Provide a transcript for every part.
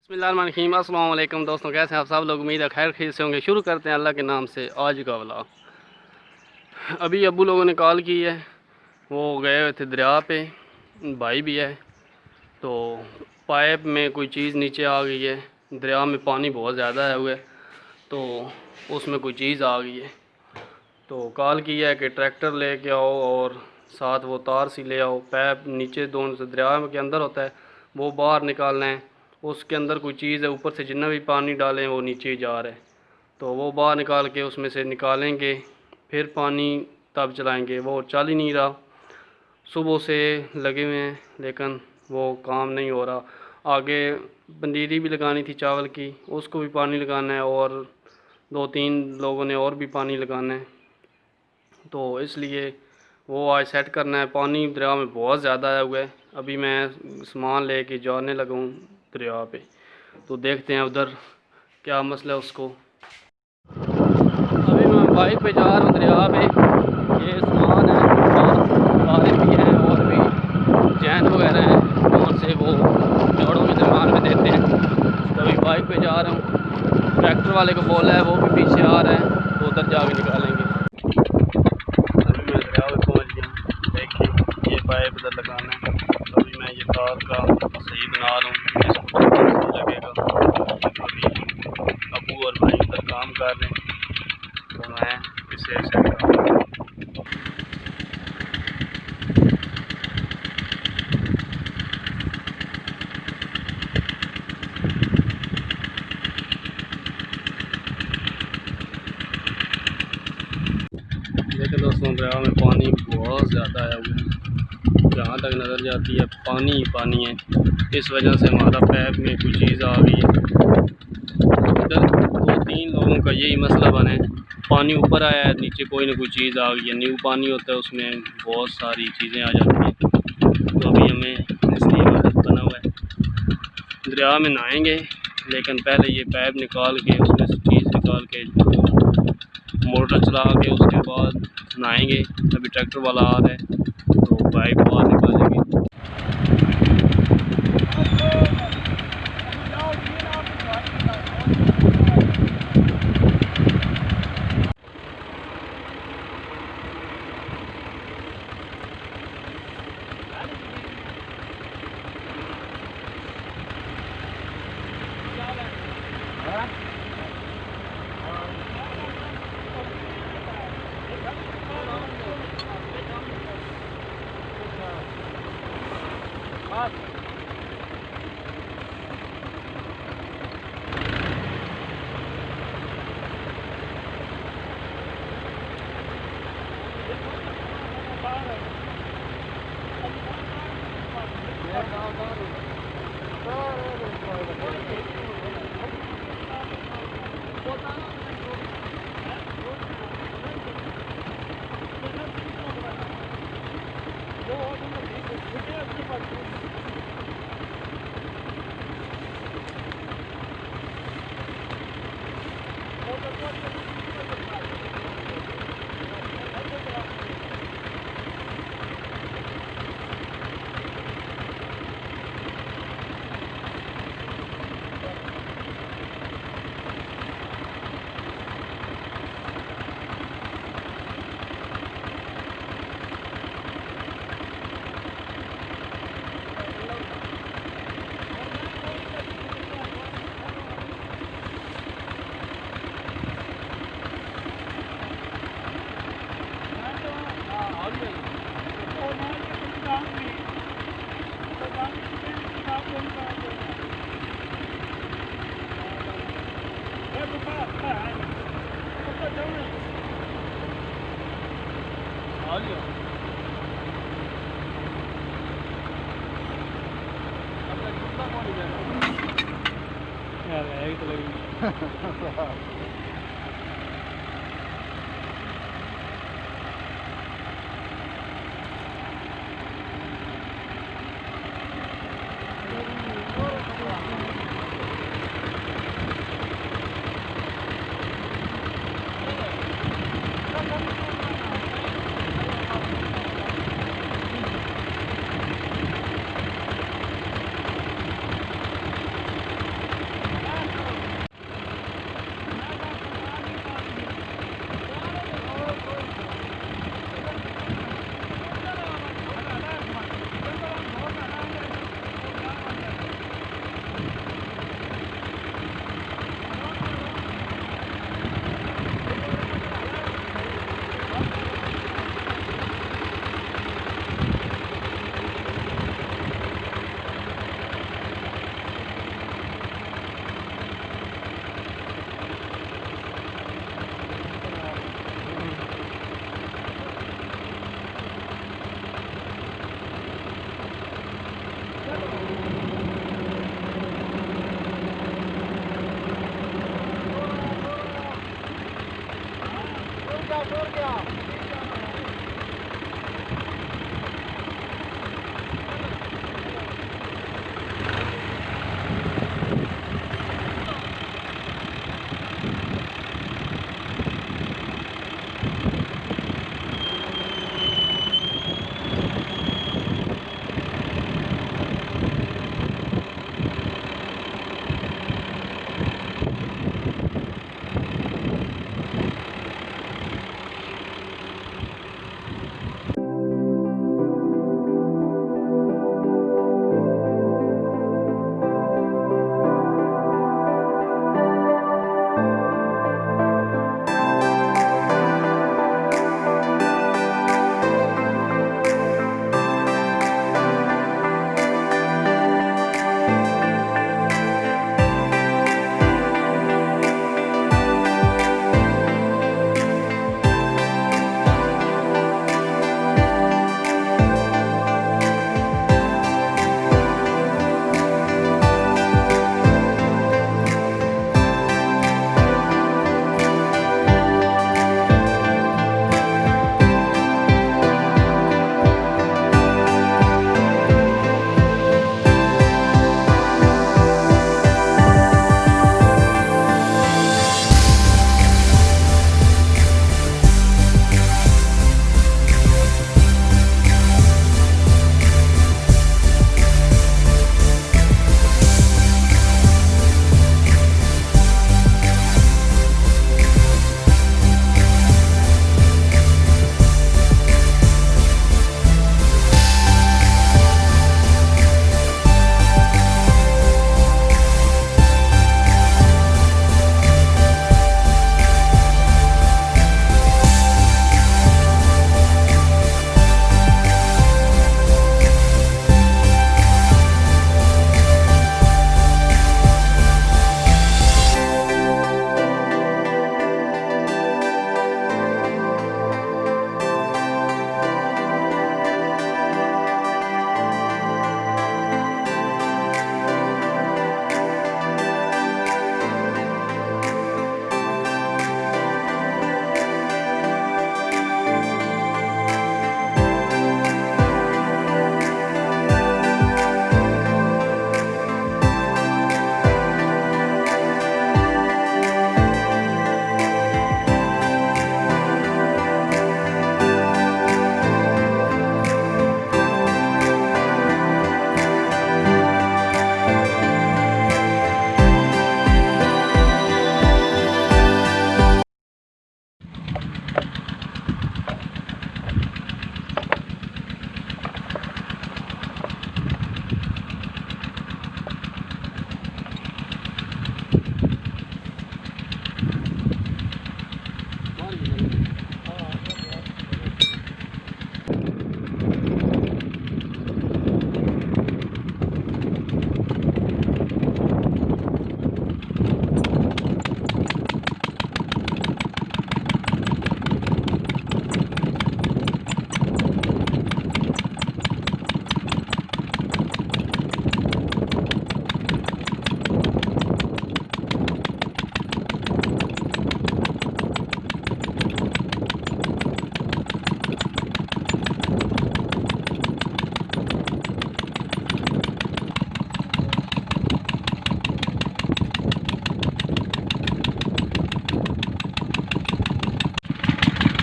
बिस्मिल्लाहिर्रहमानिर्रहीम। अस्सलाम वालेकुम दोस्तों, कैसे हैं आप सब लोग? उम्मीद है खैर खैर से होंगे। शुरू करते हैं अल्लाह के नाम से आज का व्लॉग। अभी अब्बू लोगों ने कॉल की है, वो गए हुए थे दरिया पे, भाई भी है। तो पाइप में कोई चीज़ नीचे आ गई है, दरिया में पानी बहुत ज़्यादा है हुआ, तो उसमें कोई चीज़ आ गई है। तो कॉल किया है कि ट्रैक्टर लेके आओ और साथ वो तार सी ले आओ। पाइप नीचे दोनों से दरिया के अंदर होता है, वो बाहर निकालना है। उसके अंदर कोई चीज़ है, ऊपर से जितना भी पानी डालें वो नीचे ही जा रहा है, तो वो बाहर निकाल के उसमें से निकालेंगे, फिर पानी तब चलाएंगे। वो चल ही नहीं रहा, सुबह से लगे हुए हैं लेकिन वो काम नहीं हो रहा। आगे पंजीरी भी लगानी थी चावल की, उसको भी पानी लगाना है और 2-3 लोगों ने और भी पानी लगाना है, तो इसलिए वो आज सेट करना है। पानी दरिया में बहुत ज़्यादा आया हुआ है। अभी मैं सामान लेके जाने लगा हूँ दरिया पे, तो देखते हैं उधर क्या मसला है उसको। अभी मैं बाइक पे जा रहा हूँ दरिया पे। ये सामान है, कारें भी हैं और भी जैन वगैरह हैं, और से वो जोड़ों के दरम्यान में देते हैं। तो अभी बाइक पे जा रहा हूँ, ट्रैक्टर वाले को बोला है, वो भी पीछे आ रहा है, तो उधर जाके निकालेंगे। अभी मैं दरिया पे पहुँच गया हूँ। देखिए ये पाइप इधर लगाना है, तो अभी मैं ये तार का सही बना रहा हूँ, इसको लगेगा। अभी अबू और भाई उधर काम कर रहे हैं, तो मैं इसे सेट कर रहा हूँ। देखिए दोस्तों, दरिया में पानी बहुत ज़्यादा आया हुआ है, जहाँ तक नज़र जाती है पानी ही पानी है। इस वजह से हमारा पैप में कोई चीज़ आ गई है। इधर 2-3 लोगों का यही मसला बना है, पानी ऊपर आया है, नीचे कोई ना कोई चीज़ आ गई है। न्यू पानी होता है, उसमें बहुत सारी चीज़ें आ जाती हैं, तो अभी हमें इसलिए मदद बना हुआ है। दरिया में नहाएंगे, लेकिन पहले ये पैप निकाल के उसमें से चीज़ निकाल के मोटर चला के उसके बाद नहाएंगे। अभी ट्रैक्टर वाला आ रहा है, तो पाइप बाहर निकालेंगे।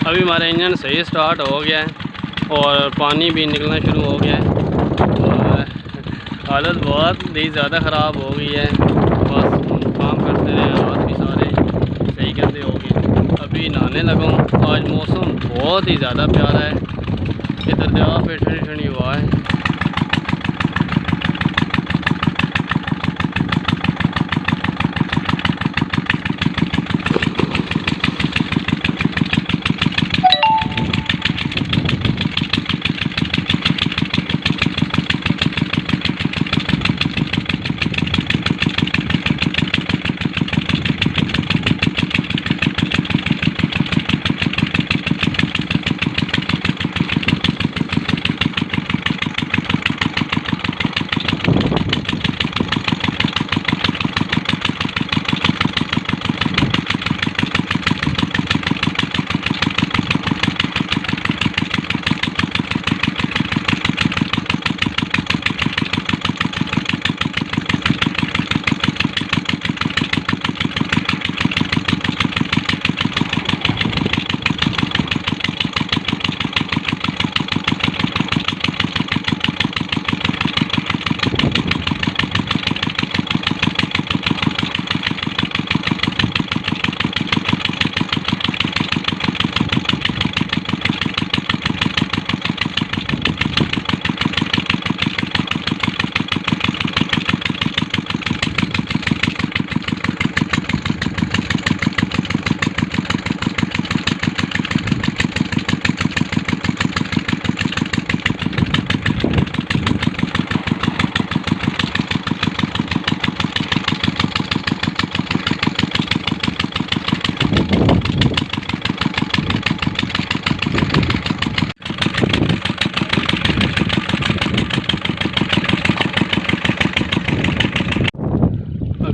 अभी हमारा इंजन सही स्टार्ट हो गया है और पानी भी निकलना शुरू हो गया है और हालत बहुत ही ज़्यादा ख़राब हो गई है। बस काम करते रहे, हाथ भी सारे सही करते हो गए। अभी नहाने लगा हूँ। आज मौसम बहुत ही ज़्यादा प्यारा है, इधर दरिया पे ठंडी ठंडी हवा है।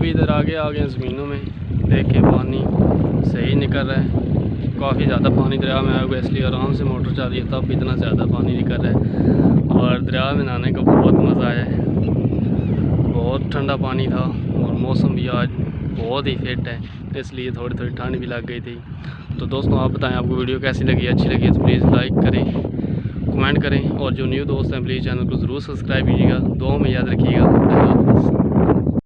अभी इधर आगे आ गए ज़मीनों में, देखे पानी सही निकल रहा है। काफ़ी ज़्यादा पानी दरिया में आया हुआ, इसलिए आराम से मोटर चल रही है, तब इतना ज़्यादा पानी निकल रहा है। और दरिया में नहाने का बहुत मज़ा आया है, बहुत ठंडा पानी था और मौसम भी आज बहुत ही फिट है, इसलिए थोड़ी थोड़ी ठंड भी लग गई थी। तो दोस्तों आप बताएं आपको वीडियो कैसी लगी, अच्छी लगी तो प्लीज़ लाइक करें, कमेंट करें, और जो न्यू दोस्त हैं प्लीज़ चैनल को ज़रूर सब्सक्राइब कीजिएगा। दुआ में याद रखिएगा।